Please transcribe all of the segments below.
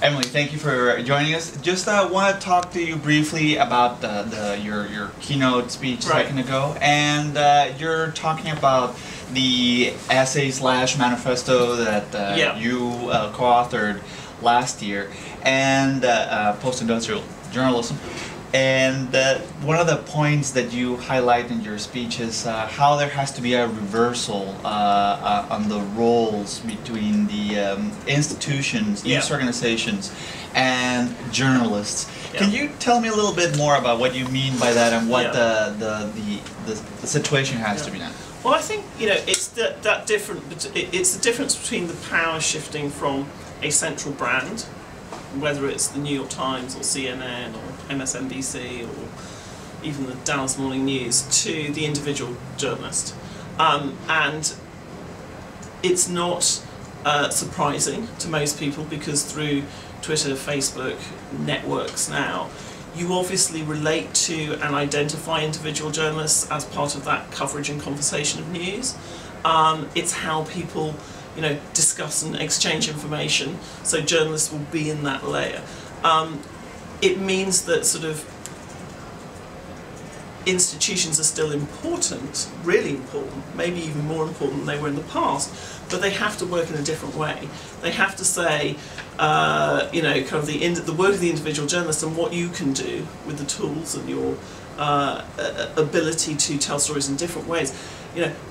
Emily, thank you for joining us. Just want to talk to you briefly about your keynote speech a second ago, and you're talking about the essay/manifesto that you co-authored last year, and post-industrial journalism. And one of the points that you highlight in your speech is how there has to be a reversal on the roles between the institutions, news organizations, and journalists. Can you tell me a little bit more about what you mean by that and what the situation has to be now? Well, I think it's it's the difference between the power shifting from a central brand, whether it's the New York Times or CNN or MSNBC or even the Dallas Morning News, to the individual journalist. And it's not surprising to most people, because through Twitter, Facebook, networks now, you obviously relate to and identify individual journalists as part of that coverage and conversation of news. It's how people discuss and exchange information, so journalists will be in that layer. It means that sort of institutions are still important, really important, maybe even more important than they were in the past, but they have to work in a different way. They have to say, kind of the work of the individual journalist and what you can do with the tools and your ability to tell stories in different ways,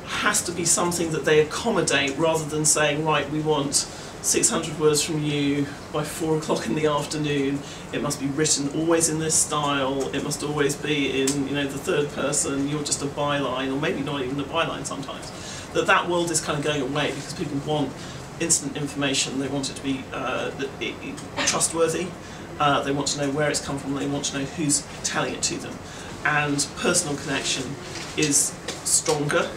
has to be something that they accommodate, rather than saying, right, we want 600 words from you by 4 o'clock in the afternoon, it must be written always in this style, it must always be in the third person, you're just a byline, or maybe not even a byline sometimes. That world is kind of going away, because people want instant information, they want it to be trustworthy, they want to know where it's come from, they want to know who's telling it to them. And personal connection is stronger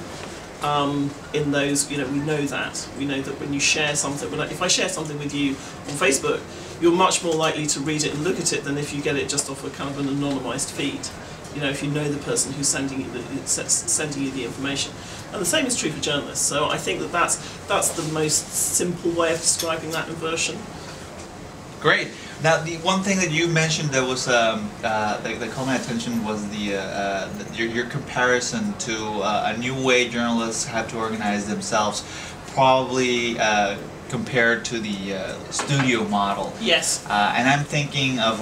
in those, we know that. We know that when you share something, if I share something with you on Facebook, you're much more likely to read it and look at it than if you get it just off a kind of an anonymised feed. If you know the person who's sending you the information. And the same is true for journalists. So I think that's the most simple way of describing that inversion. Great. Now, the one thing that you mentioned that was that caught my attention was your comparison to a new way journalists have to organize themselves, probably compared to the studio model. Yes. And I'm thinking of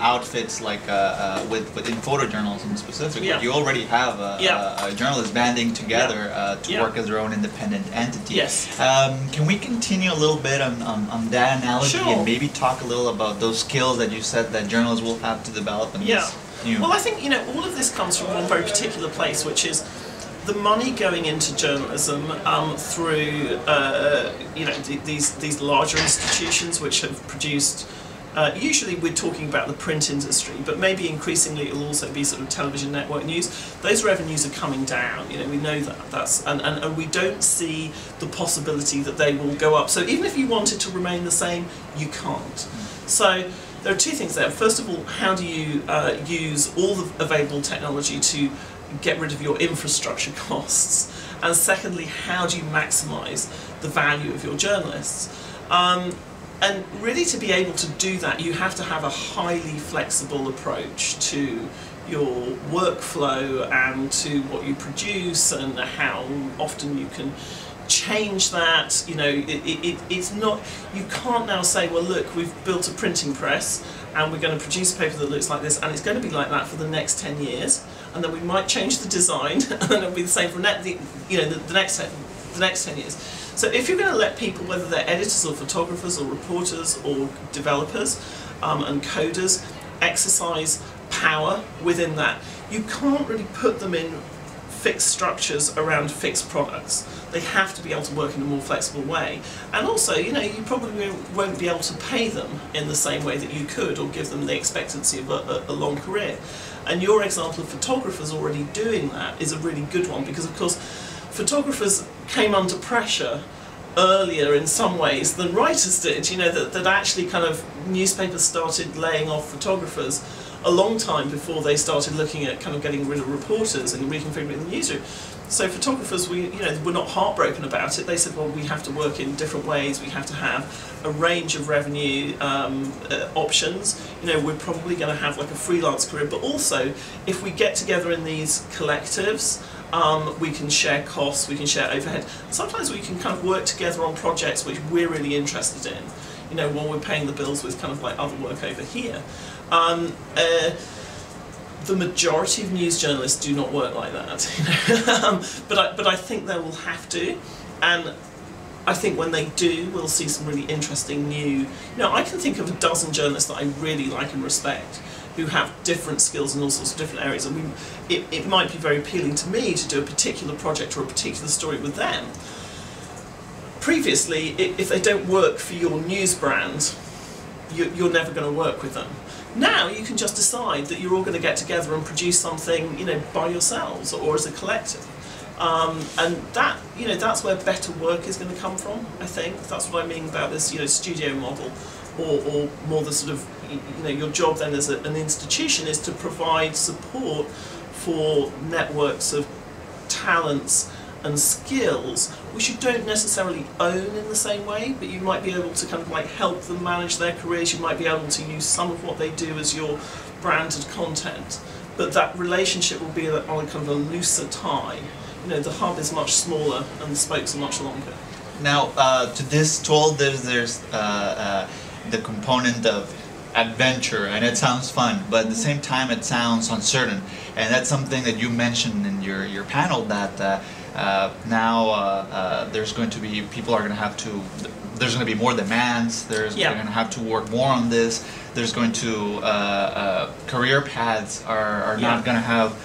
outfits like in photojournalism specifically, you already have a journalist banding together to work as their own independent entity. Yes. Can we continue a little bit on that analogy and maybe talk a little about those skills that you said that journalists will have to develop in this new... Well, I think all of this comes from one very particular place, which is the money going into journalism through these larger institutions which have produced. Usually we're talking about the print industry, but maybe increasingly it will also be sort of television network news. Those revenues are coming down, we know that. And we don't see the possibility that they will go up. So even if you wanted to remain the same, you can't. So there are two things there. First of all, how do you use all the available technology to get rid of your infrastructure costs? And secondly, how do you maximise the value of your journalists? And really, to be able to do that, you have to have a highly flexible approach to your workflow and to what you produce and how often you can change that. It's not, you can't now say, well, look, we've built a printing press and we're going to produce a paper that looks like this and it's going to be like that for the next 10 years, and then we might change the design and then it'll be the same for the next 10 years. So if you're going to let people, whether they're editors or photographers or reporters or developers and coders, exercise power within that, you can't really put them in fixed structures around fixed products. They have to be able to work in a more flexible way. And also, you probably won't be able to pay them in the same way that you could, or give them the expectancy of a long career. And your example of photographers already doing that is a really good one, because of course photographers came under pressure earlier in some ways than writers did, that actually kind of newspapers started laying off photographers a long time before they started looking at kind of getting rid of reporters and reconfiguring the newsroom. So photographers, we're not heartbroken about it. They said, well, we have to work in different ways. We have to have a range of revenue options. We're probably going to have like a freelance career, but also if we get together in these collectives, we can share costs, we can share overhead. Sometimes we can kind of work together on projects which we're really interested in. While we're paying the bills with kind of like other work over here. The majority of news journalists do not work like that, but I think they will have to, and I think when they do, we'll see some really interesting new. I can think of a dozen journalists that I really like and respect, who have different skills in all sorts of different areas, and it might be very appealing to me to do a particular project or a particular story with them. Previously, if they don't work for your news brand, you're never going to work with them. Now you can just decide that you're all going to get together and produce something, by yourselves or as a collective, and that, that's where better work is going to come from. I think that's what I mean about this, studio model, or more the sort of, your job then as an institution is to provide support for networks of talents and skills which you don't necessarily own in the same way, but you might be able to kind of like help them manage their careers. You might be able to use some of what they do as your branded content, but that relationship will be on a kind of a looser tie. The hub is much smaller and the spokes are much longer. Now, to all this, there's the component of adventure, and it sounds fun, but at the same time it sounds uncertain, and that's something that you mentioned in your panel, that now there's going to be, people are going to have to, there's going to be more demands, they're going to have to work more on this, there's going to, career paths are not going to have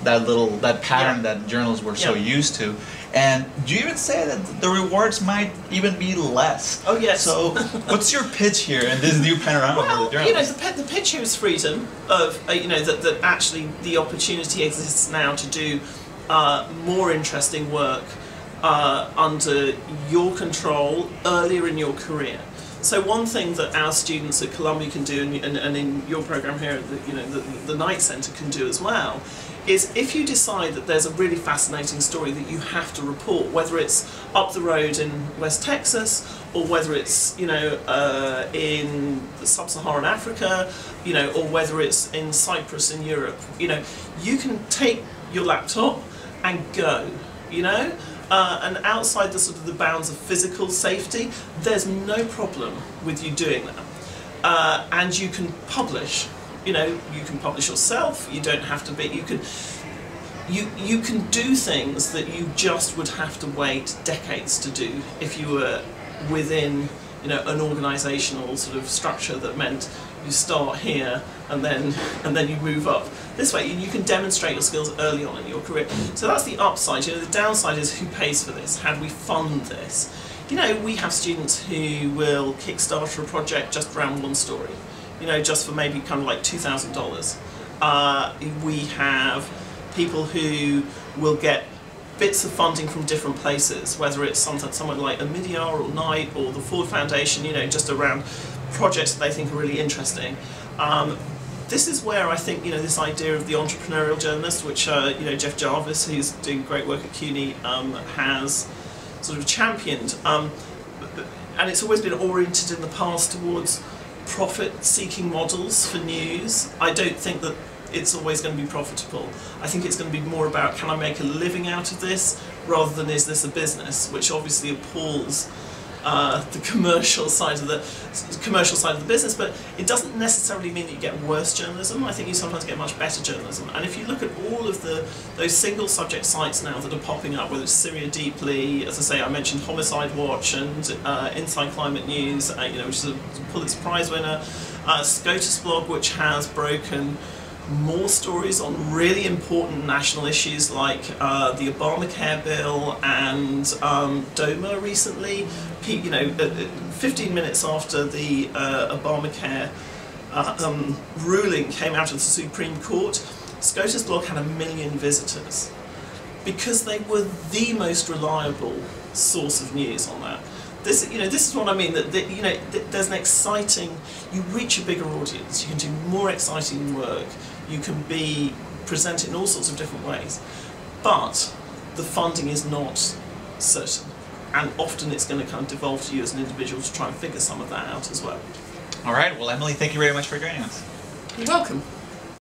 that pattern that journalists were so used to. And do you even say that the rewards might even be less? Oh yes. So what's your pitch here in this new panorama for the journalists? The pitch here is freedom of, that actually the opportunity exists now to do more interesting work under your control earlier in your career. So one thing that our students at Columbia can do, and in your program here, the Knight Center can do as well, is if you decide that there's a really fascinating story that you have to report, whether it's up the road in West Texas, or whether it's in sub-Saharan Africa, or whether it's in Cyprus in Europe, you can take your laptop and go, and outside the sort of the bounds of physical safety, there's no problem with you doing that, and you can publish. You can publish yourself. You don't have to be. You can do things that you just would have to wait decades to do if you were within an organisational sort of structure that meant you start here and then you move up this way. You can demonstrate your skills early on in your career. So that's the upside. The downside is who pays for this? How do we fund this? We have students who will kickstart a project just around one story. Just for maybe kind of like $2,000. We have people who will get bits of funding from different places, whether it's someone like Omidyar or Knight or the Ford Foundation, just around projects that they think are really interesting. This is where I think, this idea of the entrepreneurial journalist, which, Jeff Jarvis, who's doing great work at CUNY, has sort of championed. And it's always been oriented in the past towards profit-seeking models for news. I don't think that it's always going to be profitable. I think it's going to be more about, can I make a living out of this, rather than is this a business, which obviously appalls the commercial side of the business, but it doesn't necessarily mean that you get worse journalism. I think you sometimes get much better journalism. And if you look at all of those single subject sites now that are popping up, whether it's Syria Deeply, as I say, I mentioned Homicide Watch and Inside Climate News, which is a Pulitzer Prize winner, SCOTUS blog, which has broken more stories on really important national issues like the Obamacare bill and DOMA recently. 15 minutes after the Obamacare ruling came out of the Supreme Court, SCOTUS blog had 1 million visitors because they were the most reliable source of news on that. This is what I mean, that there's an exciting, you reach a bigger audience, you can do more exciting work, you can be presented in all sorts of different ways. But the funding is not certain, and often it's going to kind of devolve to you as an individual to try and figure some of that out as well. All right. Well, Emily, thank you very much for joining us. You're welcome.